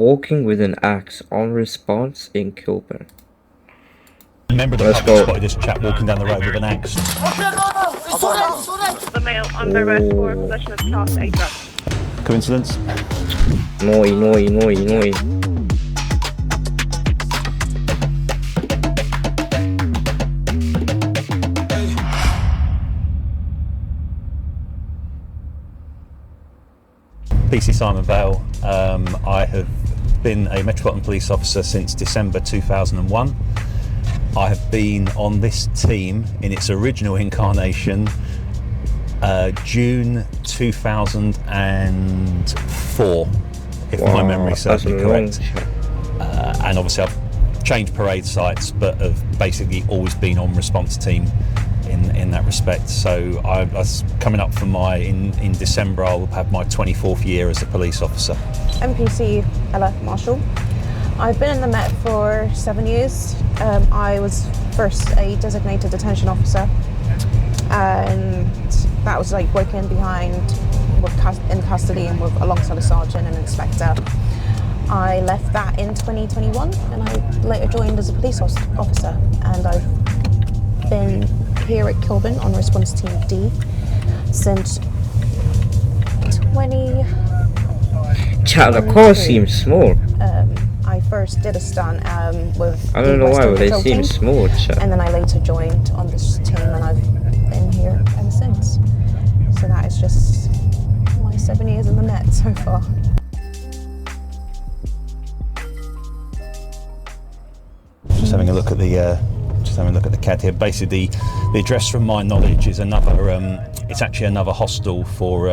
walking with an axe on response in Kilburn. A member of the public spotted this chap walking down the road with an axe. The male under arrest for possession of Class A drugs. Coincidence? Noi. PC Simon Vail. I have been a Metropolitan Police officer since December 2001. I have been on this team in its original incarnation June 2004, if my memory serves me correct. And obviously I've changed parade sites, but have basically always been on response team in that respect. So I was coming up for in December I'll have my 24th year as a police officer. MPC Ella Marshall. I've been in the Met for 7 years. I was first a designated detention officer, and that was like working behind in custody and alongside a sergeant and an inspector. I left that in 2021 and I later joined as a police officer, and I've been here at Kilburn on Response Team D since 20... Chat, the car seems small. I first did a stunt with I don't know why, but they seem small, chat. And then I later joined on this team, and I've been here ever since. So that is just my 7 years in the Met so far. Just having a look at the CAD here. Basically, the address, from my knowledge, is another. It's actually another hostel for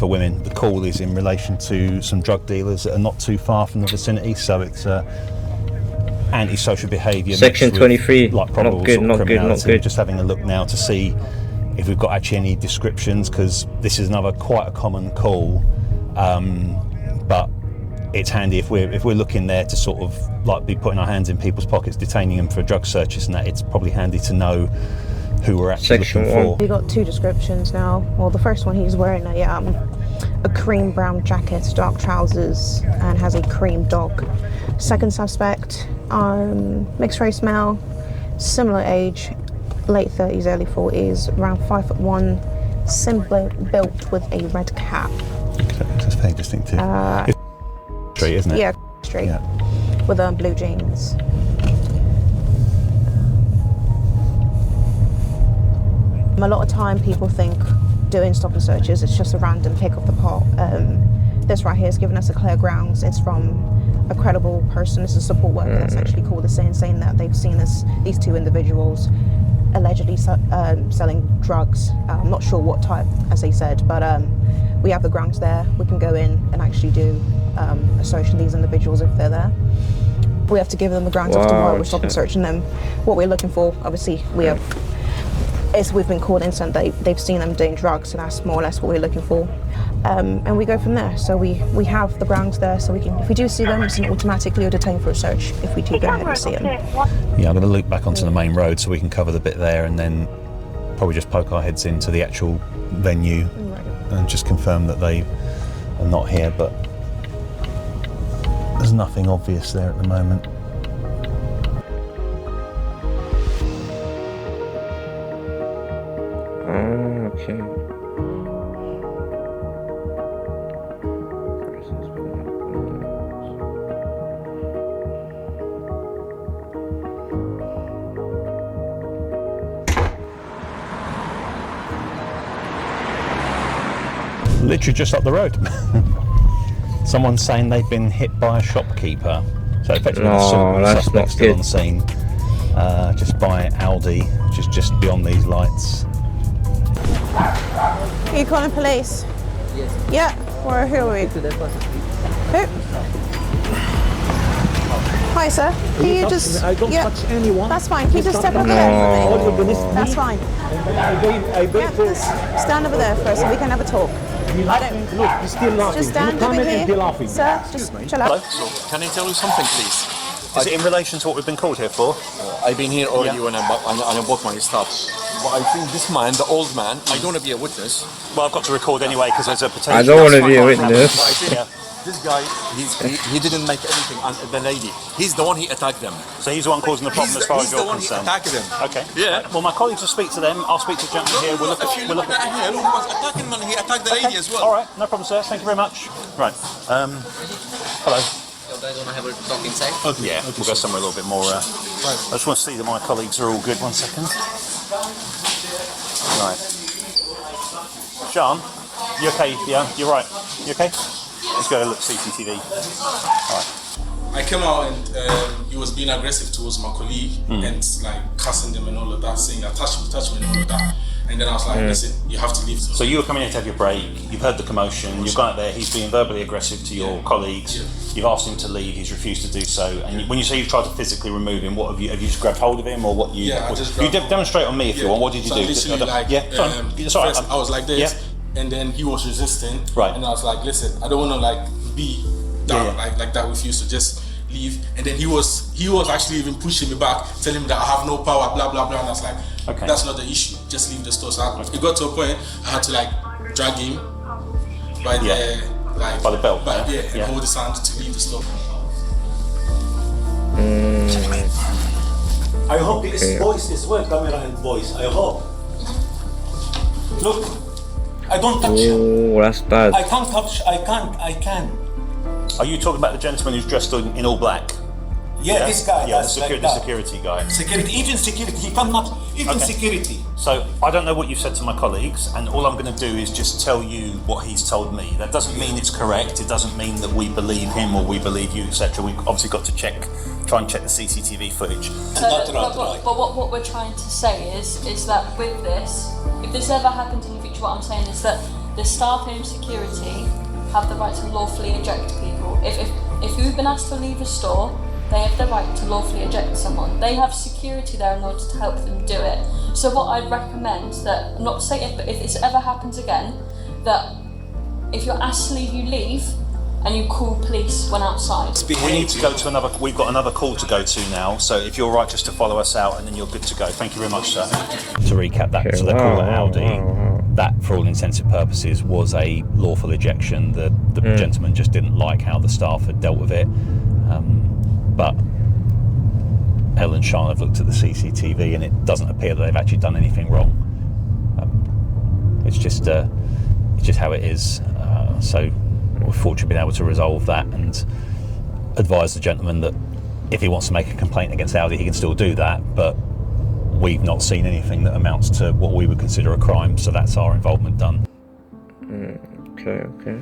women. The call is in relation to some drug dealers that are not too far from the vicinity. So it's antisocial behaviour. Section 23. Like Not good. Just having a look now to see if we've got actually any descriptions, because this is quite a common call. But it's handy if we're looking there to sort of like be putting our hands in people's pockets, detaining them for drug searches and that. It's probably handy to know who we're actually looking for. We got two descriptions now. Well, the first one, he's wearing a cream brown jacket, dark trousers, and has a cream dog. Second suspect, mixed race male, similar age, late 30s, early 40s, around 5'1", simply built with a red cap. Okay, that's very distinctive. Straight, isn't it? Yeah, straight. Yeah. With blue jeans. A lot of time people think doing stop and searches, it's just a random pick of the pot. This right here has given us a clear grounds. It's from a credible person. It's a support worker that's actually called us in, saying that they've seen these two individuals allegedly selling drugs. I'm not sure what type, as they said, but we have the grounds there. We can go in and actually do a search of these individuals if they're there. We have to give them the grounds as to why we're stop and searching them. What we're looking for, obviously, we've been called in saying they've seen them doing drugs, so that's more or less what we're looking for. And we go from there. So we have the grounds there, so we can, if we do see them, it's automatically or detain for a search if we do go ahead and see them. Yeah, I'm going to loop back onto the main road so we can cover the bit there, and then probably just poke our heads into the actual venue and just confirm that they are not here, but there's nothing obvious there at the moment. Okay. Literally just up the road. Someone's saying they've been hit by a shopkeeper. So effectively the suspect's still on scene, just by Aldi, which is just beyond these lights. Are you calling police? Yes. Yeah, who are we? To that person, Who? Hi, sir. Can you just... I don't touch anyone. That's fine. Can you just step over there for me? That's fine. Just stand over there first so we can have a talk. I don't... Look, he's still laughing. Just stand over here. Sir, just chill out. So, can I tell you something, please? Is it in relation to what we've been called here for? I've been here already when I bought my stuff. But I think this man, the old man, I don't want to be a witness. Well, I've got to record anyway because there's a potential... I don't want to be a witness. this guy, he didn't make anything. And the lady, he's the one he attacked them. So he's the one causing the problem as far as you're He's the one concerned. he attacked them. Okay. Yeah. Right. Well, my colleagues will speak to them. I'll speak to the gentleman here. We'll look at. He was attacking man. He attacked the lady as well. All right. No problem, sir. Thank you very much. Right. Hello. You guys want to have a talking session? Okay. Yeah. We'll go somewhere a little bit more. I just want to see that my colleagues are all good. 1 second. Right. Sean, you okay? Yeah. You're right. You okay? Let's go look CCTV. All right. I came out and he was being aggressive towards my colleague and like cussing them and all of that, saying that touch me and all of that. And then I was like, listen, you have to leave. So you were coming in to have your break, you've heard the commotion, you've gone out there, he's being verbally aggressive to your colleagues, you've asked him to leave, he's refused to do so, and when you say you've tried to physically remove him, what have you just grabbed hold of him, or what you... Yeah, I just grabbed him. Demonstrate on me if you want, what did you do? Literally like, first I was like this, and then he was resisting, right. And I was like, listen, I don't want to like be down like that with you, so just leave. And then he was actually even pushing me back, telling me that I have no power, blah blah blah, and I was like, that's not the issue, just leave the store. So it got to a point I had to like drag him by the belt, and hold his hand to leave the store. I hope his voice is well, camera and voice. I hope. Look, I don't touch him. Oh, that's bad. I can't touch. I can. Are you talking about the gentleman who's dressed in all black? Yeah, this guy. Yeah, the security guy. Security, even security. He cannot. Even security. So I don't know what you've said to my colleagues, and all I'm going to do is just tell you what he's told me. That doesn't mean it's correct. It doesn't mean that we believe him or we believe you, etc. We've obviously got to try and check the CCTV footage. But what we're trying to say is that with this, if this ever happens in the future, what I'm saying is that the staff in security have the right to lawfully eject people. If you've been asked to leave a store, they have the right to lawfully eject someone. They have security there in order to help them do it. So what I'd recommend, that, not to say if, but if this ever happens again, that if you're asked to leave, you leave, and you call police when outside. We need to go to another, we've got another call to go to now, so if you're right just to follow us out and then you're good to go. Thank you very much, sir. To recap that, so the call at Aldi, that for all intents and purposes was a lawful ejection. The gentleman just didn't like how the staff had dealt with it. But Elle and Sean have looked at the CCTV and it doesn't appear that they've actually done anything wrong. It's just how it is. So we're fortunate being able to resolve that and advise the gentleman that if he wants to make a complaint against Audi, he can still do that, but we've not seen anything that amounts to what we would consider a crime, so that's our involvement done. Okay.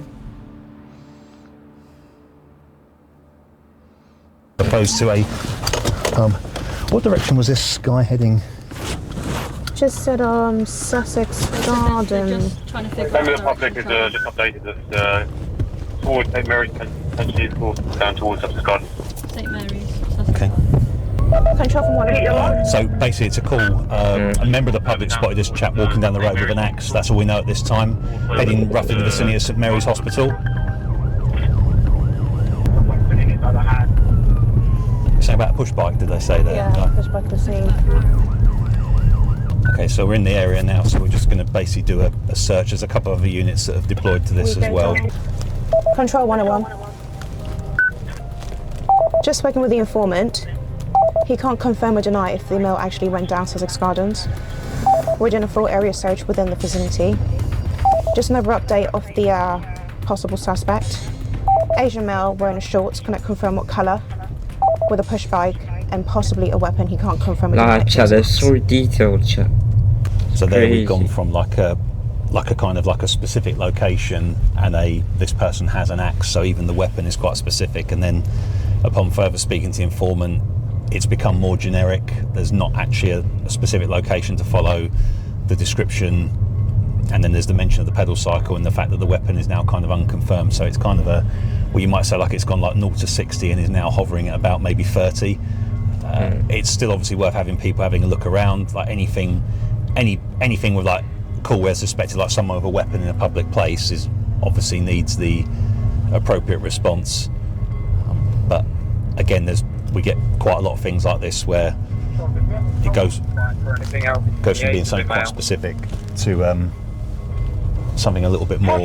Opposed to a what direction was this guy heading? Just said Sussex Garden. Just trying to figure out the public has just updated us towards St Mary's, potentially down towards Sussex Garden. St Mary's. Okay. Control from one. So basically it's a call. A member of the public spotted this chap walking down the road with an axe. That's all we know at this time. Heading roughly in the vicinity of St Mary's Hospital. Saying about a push bike, did they say there? Yeah, push bike the scene. Okay, so we're in the area now, so we're just going to basically do a search. There's a couple of other units that have deployed to this as well. Control 101. Just spoken with the informant. He can't confirm or deny if the male actually went down Sussex Gardens. We're doing a full area search within the vicinity. Just another update of the possible suspect. Asian male wearing shorts, cannot confirm what colour, with a push bike and possibly a weapon. He can't confirm or deny. Nah, chat, they're so detailed, chat. So there we've gone from like a kind of like a specific location and this person has an axe, so even the weapon is quite specific, and then upon further speaking to the informant, it's become more generic. There's not actually a specific location to follow, the description, and then there's the mention of the pedal cycle and the fact that the weapon is now kind of unconfirmed. So it's kind of well, you might say like it's gone like 0 to 60 and is now hovering at about maybe 30. It's still obviously worth having people having a look around. Like anything with like cool where suspected like someone with a weapon in a public place is obviously needs the appropriate response. But again, we get quite a lot of things like this where it goes from being something quite specific to something a little bit more,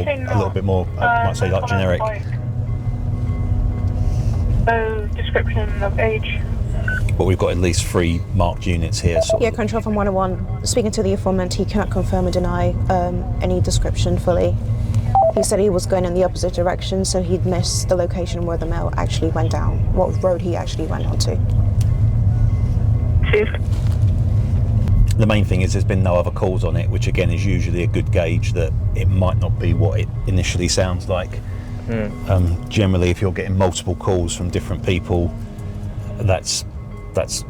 I might say like generic. No description of age. But we've got at least 3 marked units here. Yeah, control from 101. Speaking to the informant, he cannot confirm or deny any description fully. He said he was going in the opposite direction, so he'd missed the location where the male actually went down, what road he actually went onto. The main thing is there's been no other calls on it, which again is usually a good gauge that it might not be what it initially sounds like. Generally, if you're getting multiple calls from different people, that's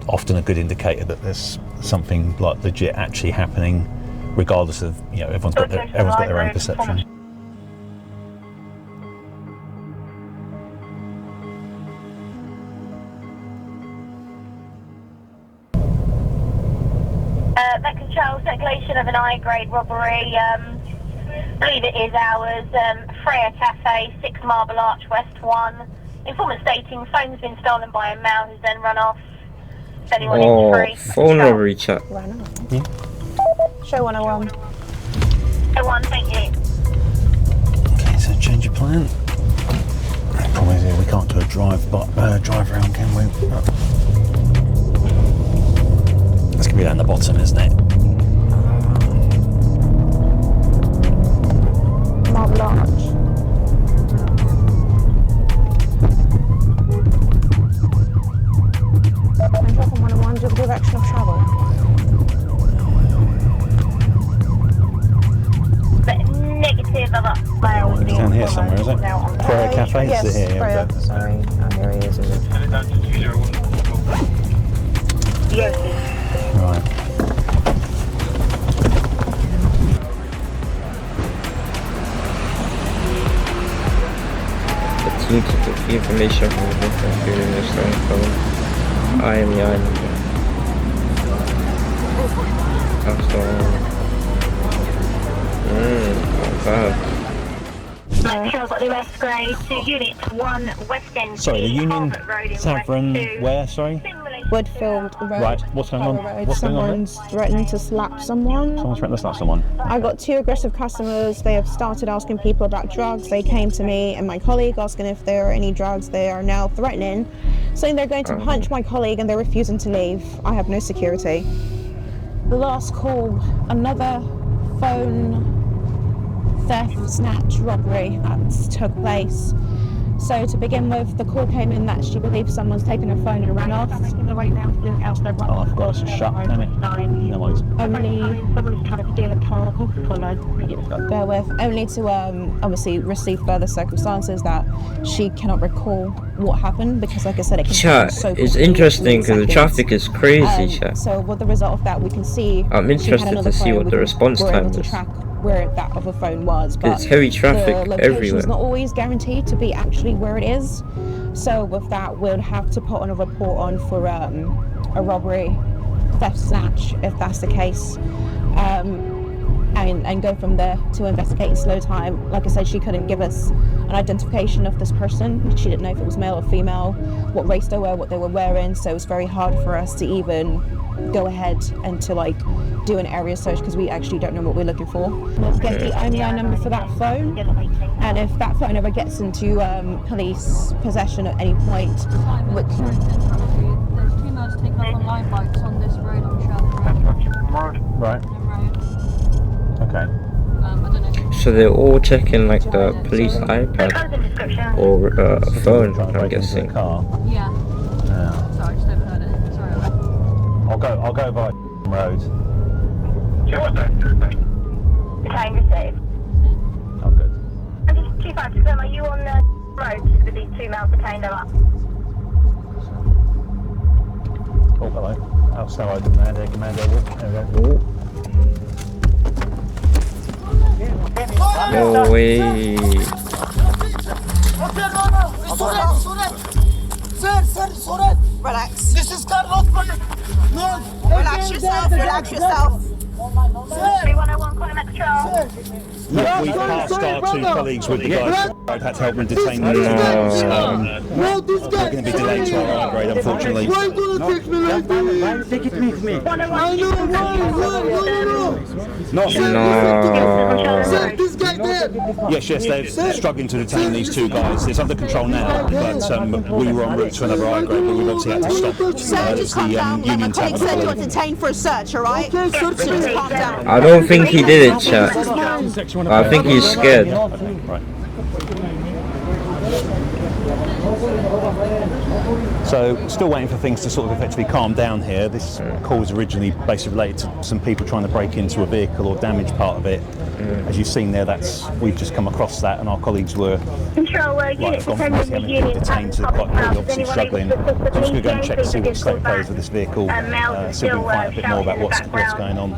often a good indicator that there's something like legit actually happening, regardless of, you know, everyone's got their own perception. That controls circulation of an I-grade robbery. Believe it is ours. Freya Cafe, 6 Marble Arch, West 1. Informant stating phone's been stolen by a male who's then run off. If anyone is free. Phone robbery chat. Ran off. Yeah. Show 101. 101, thank you. Okay, so change your plan. The problem is here we can't do a drive round, can we? That's gonna be down the bottom, isn't it? Marble Arch. Control from 101, do the direction of travel. Negative of Vail. It's down here somewhere, is it? Freya Cafe? Yes, Is it here? Freya, Okay. sorry. Oh, here he is it? Yes. Right. Need to get information from the computer in the phone. I am the island. Bad. Sure, got the West Grade to Unit 1 West End. Sorry, the Union Road in Tavern, West 2. where, sorry? Woodfield Road. Right, what's going on? Road. What's going on there? Someone's threatening to slap someone. Someone's threatening to slap someone. I got 2 aggressive customers. They have started asking people about drugs. They came to me and my colleague asking if there are any drugs. They are now threatening, saying they're going to punch my colleague and they're refusing to leave. I have no security. The last call, another phone theft, snatch, robbery that took place. So to begin with, the call came in that she believes someone's taken her phone and ran off. Oh, I forgot it's shut, damn it. No worries. Bear with, only to obviously receive further circumstances that she cannot recall what happened, because like I said, it can Chat, so it's quickly, interesting because the seconds. traffic is crazy, chat. So with the result of that, we can see I'm she had interested another to see phone. what the response We're time able to is. track where that other phone was, but It's heavy traffic the location everywhere. is not always guaranteed to be actually where it is. So with that, we'll have to put on a report on for a robbery, theft, snatch, if that's the case, and go from there to investigate in slow time. Like I said, she couldn't give us an identification of this person. She didn't know if it was male or female, what race they were, what they were wearing. So it was very hard for us to even go ahead and to like do an area search, because we actually don't know what we're looking for. Let's get the OMI number for that phone, and if that phone ever gets into police possession at any point, which There's 2 males taken off on line bikes on this road on Sherwood Road. Right. Okay. I don't know. So they're all checking like the police iPad or a phone, I'm guessing. Car. Yeah. Yeah. Sorry, I just overheard it. Sorry. I'll go by road. Time received. Oh, good. And just 256, are you on the road with these 2 males detained up? Oh, hello. Outside Commander, Commander. There we go. No way. Relax. This is Carlos. No. Relax yourself. Relax yourself. 3101 calling Metro. Look, we passed our 2 colleagues with the guys. I'd had to help them detain them. No. We're going to be be delayed to our high grade, unfortunately. Why you gonna take me like this? Take it with me. I know, No. Sir, this guy there. Yes, they're struggling to detain these two guys. It's under control now, but we were en route to another high grade, but we've obviously had to stop. Sir, just calm down. My Union colleague said you're detained for a search, all right? Okay, So just calm down. I don't think he did it, chat. I think he's scared. Right. So, still waiting for things to sort of effectively calm down here. This call was originally basically related to some people trying to break into a vehicle or damage part of it. As you've seen there, we've just come across that, and our colleagues were units gone from having been detained to quite really obviously struggling. So I'm just going to go and check to see what the state plays with this vehicle, see if we can find out a bit more about what's going on.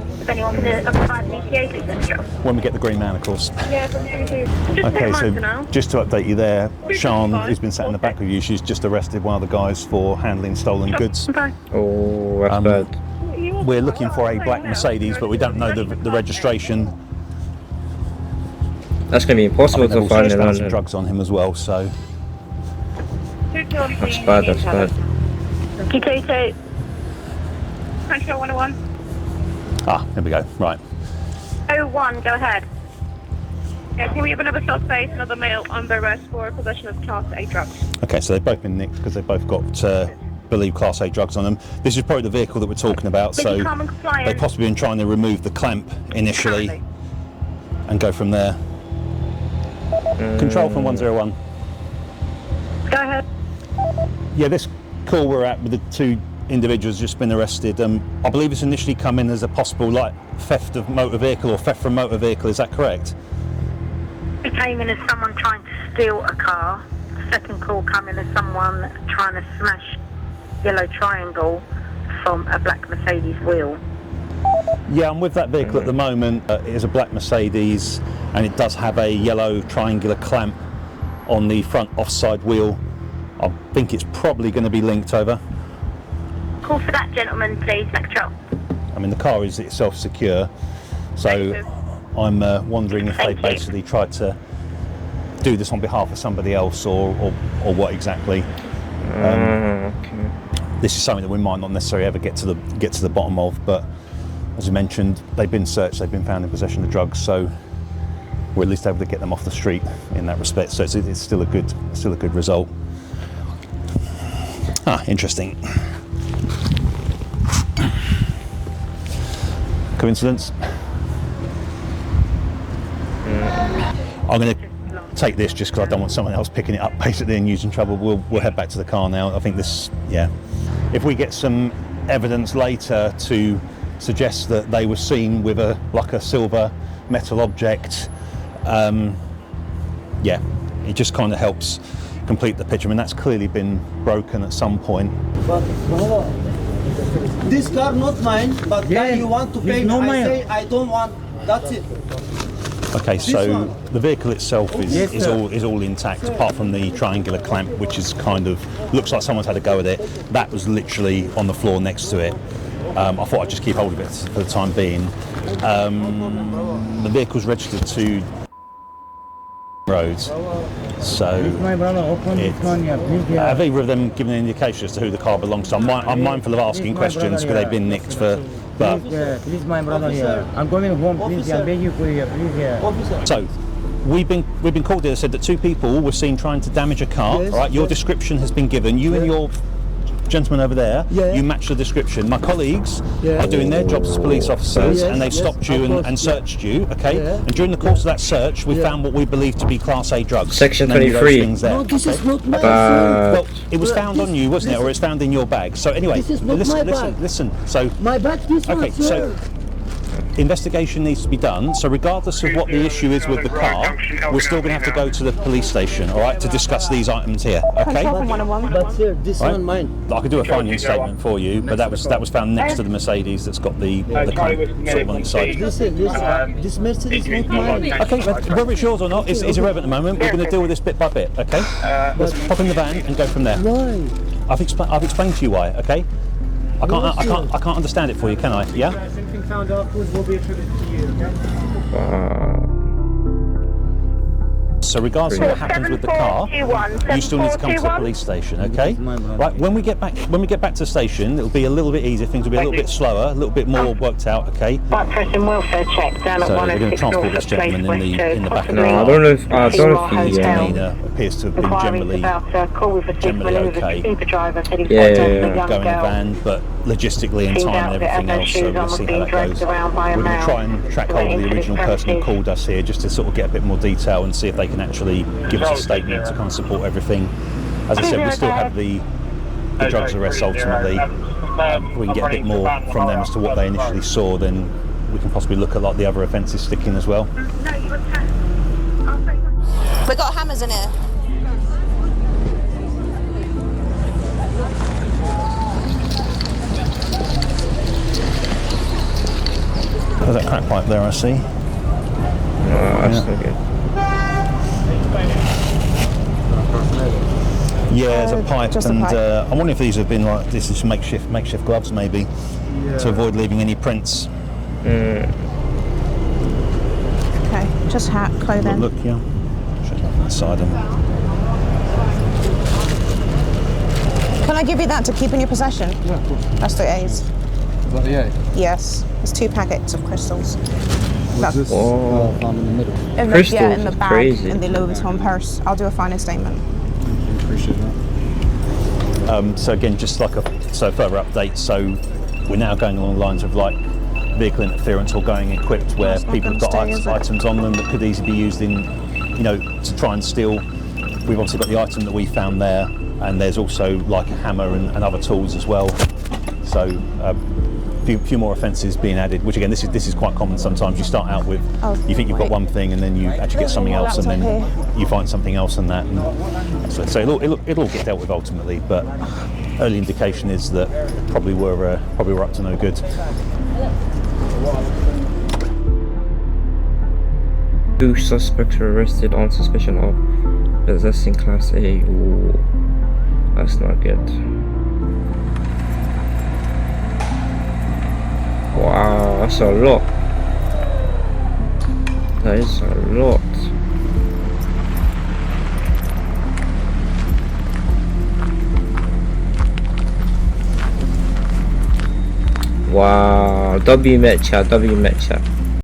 When we get the green man, of course. Okay, so just to update you there, Sean, who's been sat in the back with you, she's just arrested one of the guys for handling stolen goods. Oh, that's bad. We're looking for a black Mercedes, but we don't know the registration. That's going to be impossible to find in some London. drugs on him as well, so. That's bad, that's bad. Q22. Control 101. Ah, here we go, right. 01, go ahead. Yeah, can we have another suspect, another male under arrest for possession of Class A drugs? Okay, so they've both been nicked because they've both got, believe, Class A drugs on them. This is probably the vehicle that we're talking about, so they've possibly been trying to remove the clamp initially and go from there. Control from 101. Go ahead. Yeah, this call we're at with the two individuals just been arrested. I believe it's initially come in as a possible theft of motor vehicle or theft from motor vehicle. Is that correct? It came in as someone trying to steal a car. The second call came in as someone trying to smash yellow triangle from a black Mercedes wheel. Yeah, I'm with that vehicle at the moment. It is a black Mercedes and it does have a yellow triangular clamp on the front offside wheel. I think it's probably going to be linked over. Call for that gentleman, please, Metro. I mean, the car is itself secure, so I'm wondering if they basically tried to do this on behalf of somebody else or what exactly. Okay. This is something that we might not necessarily ever get to the bottom of, but as you mentioned, they've been searched, they've been found in possession of drugs, so we're at least able to get them off the street in that respect. So it's still a good result. Ah, interesting. Coincidence? I'm going to take this just because I don't want someone else picking it up basically and using trouble. We'll head back to the car now. I think this, yeah. If we get some evidence later to suggest that they were seen with a silver metal object, yeah, it just kind of helps complete the picture. I mean, that's clearly been broken at some point. But this car not mine, but guy you want to pay me, I say I don't want, that's it. Okay, so the vehicle itself is all intact apart from the triangular clamp, which is kind of looks like someone's had a go at it. That was literally on the floor next to it. I thought I'd just keep hold of it for the time being. The vehicle's registered to roads, so have either of them given an indication as to who the car belongs to? I'm mindful of asking questions because they've been nicked for. But please, my brother here. I'm going home. Please, I beg you for you. Please. So, we've been called here. Said that two people were seen trying to damage a car. Yes. All right, your description has been given. You and your gentleman over there, you match the description. My colleagues are doing their jobs as police officers, and they've stopped you and searched you. Okay, and during the course of that search, we found what we believe to be Class A drugs. Section 23. No, this is not my Well, it was found on you, wasn't it, or it's found in your bag? So anyway, This is not my bag. listen. So My bag, this one, so investigation needs to be done. So regardless of what the issue is with the car, we're still going to have to go to the police station, all right, to discuss these items here. Okay. But sir, this one mine. I could do a finding statement for you, but that was found next to the Mercedes that's got the clamp sort of on its side. Listen, this Mercedes not mine. Okay, whether it's yours or not is irrelevant at the moment. We're going to deal with this bit by bit. Okay. Let's pop in the van and go from there. Why? I've explained to you why. Okay. I can't understand it for you, can I? Yeah. Something found afterwards will be attributed to you. Okay? So regardless of what happens with the car, you still need to come to the police station, okay? Right, when we get back to the station, it'll be a little bit easier, things will be a little bit slower, a little bit more worked out, okay? welfare check down at So we're going to 106 transport this gentleman in the back of the No, car. I don't know if he demeanour appears to have been generally okay. Yeah. Go in the van, but logistically and time and everything else, so we'll see how that goes. We're going to try and track hold of the original person who called us here just to sort of get a bit more detail and see if they can actually give us a statement to kind of support everything. As I said, we still have the drugs arrest ultimately. If we can get a bit more from them as to what they initially saw, then we can possibly look at like the other offences sticking as well. We got hammers in here. There's that crack pipe there, I see. That's not good. Yeah, there's a pipe, just a and pipe. I'm wondering if these have been like this is makeshift gloves maybe to avoid leaving any prints. Okay, just hat, clothing. Look, yeah. Check out that side. Can I give you that to keep in your possession? Yeah, of course. That's the A's. Is that the A? Yes, it's 2 packets of crystals. Was this found in the middle? Crystals Yeah, in the is bag, crazy. in the Louis Vuitton purse. I'll do a final statement. Appreciate that. So again, just like further update. So we're now going along the lines of like vehicle interference or going equipped where That's not people have got gonna stay, is it? items on them that could easily be used in, to try and steal. We've obviously got the item that we found there, and there's also like a hammer and other tools as well. So few more offences being added, which again this is quite common. Sometimes you start out with you think you've got one thing and then you actually get something else and then you find something else in that. And so it'll get dealt with ultimately, but early indication is that probably we're up to no good. 2 suspects were arrested on suspicion of possessing Class A. Ooh, that's not good. Wow, that's a lot. That is a lot. Wow, W Metcha.